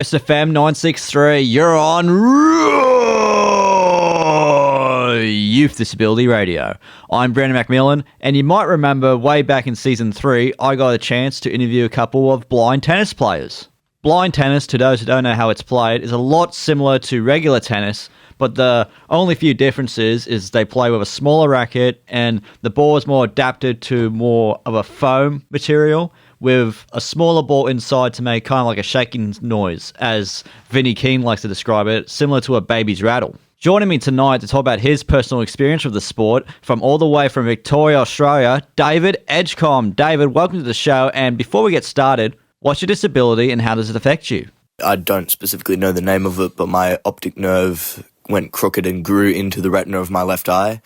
SFM 963, you're on Youth Disability Radio. I'm Brando McMillan, and you might remember way back in Season 3, I got a chance to interview a couple of blind tennis players. Blind tennis, to those who don't know how it's played, is a lot similar to regular tennis, but the only few differences is they play with a smaller racket, and the ball is more adapted to more of a foam material, with a smaller ball inside to make kind of like a shaking noise, as Vinnie Keane likes to describe it, similar to a baby's rattle. Joining me tonight to talk about his personal experience with the sport, from all the way from Victoria, Australia, David Edgecombe. David, welcome to the show, and before we get started, what's your disability and how does it affect you? I don't specifically know the name of it, but my optic nerve went crooked and grew into the retina of my left eye,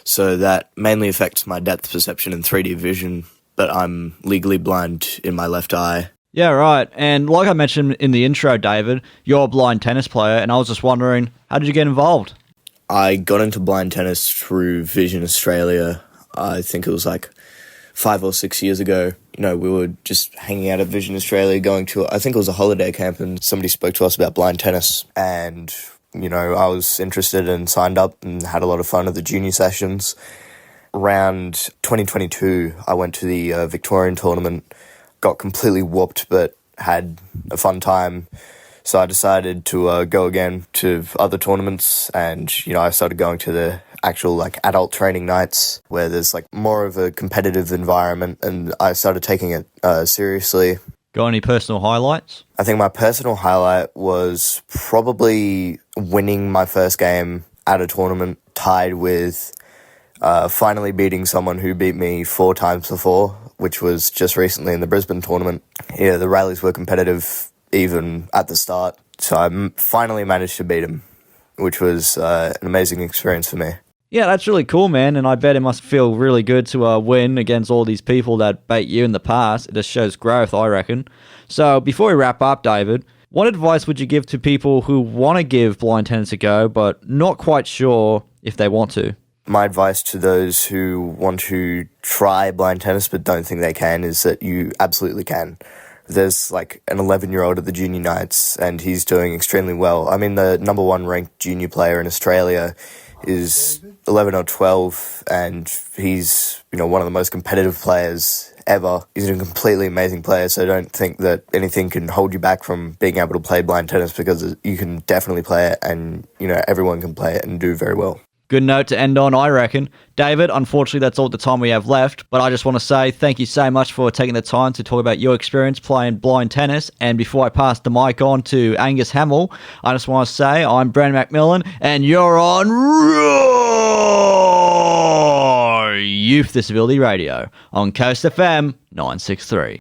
so that mainly affects my depth perception and 3D vision. But I'm legally blind in my left eye. Yeah, right. And like I mentioned in the intro, David, you're a blind tennis player, and I was just wondering, how did you get involved? I got into blind tennis through Vision Australia. I think it was like 5 or 6 years ago. You know, we were just hanging out at Vision Australia, going to, I think it was a holiday camp, and somebody spoke to us about blind tennis. And, you know, I was interested and signed up and had a lot of fun at the junior sessions. Around 2022, I went to the Victorian tournament, got completely whooped, but had a fun time. So I decided to go again to other tournaments, and, you know, I started going to the actual, like, adult training nights where there's, like, more of a competitive environment, and I started taking it seriously. Got any personal highlights? I think my personal highlight was probably winning my first game at a tournament, tied with finally beating someone who beat me 4 times before, which was just recently in the Brisbane tournament. Yeah, the rallies were competitive even at the start, so I finally managed to beat him, which was an amazing experience for me. Yeah, that's really cool, man, and I bet it must feel really good to win against all these people that beat you in the past. It just shows growth, I reckon. So before we wrap up, David, what advice would you give to people who want to give blind tennis a go, but not quite sure if they want to? My advice to those who want to try blind tennis but don't think they can is that you absolutely can. There's like an 11-year-old at the junior nights and he's doing extremely well. I mean, the number 1 ranked junior player in Australia is 11 or 12 and he's, you know, one of the most competitive players ever. He's a completely amazing player, so don't think that anything can hold you back from being able to play blind tennis, because you can definitely play it and, you know, everyone can play it and do very well. Good note to end on, I reckon. David, unfortunately, that's all the time we have left, but I just want to say thank you so much for taking the time to talk about your experience playing blind tennis. And before I pass the mic on to Angus Hamill, I just want to say I'm Brando McMillan, and you're on Youth Disability Radio on Coast FM 963.